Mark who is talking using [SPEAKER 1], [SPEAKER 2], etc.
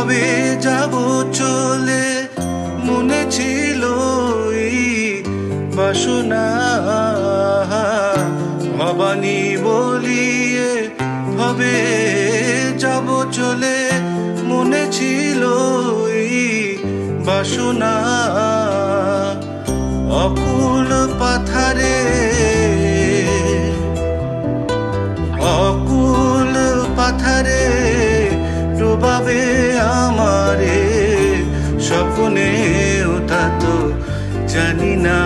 [SPEAKER 1] কবে যাব চলে, মনে ছিল এই বাসনা। ভবানী বলিয়ে ভবে যাব চলে, মনে ছিল এই বাসনা। অকুল পাথারে অকুল পাথারে ডোবাবে আমারে স্বপ্নে, ওটা তো জানি না।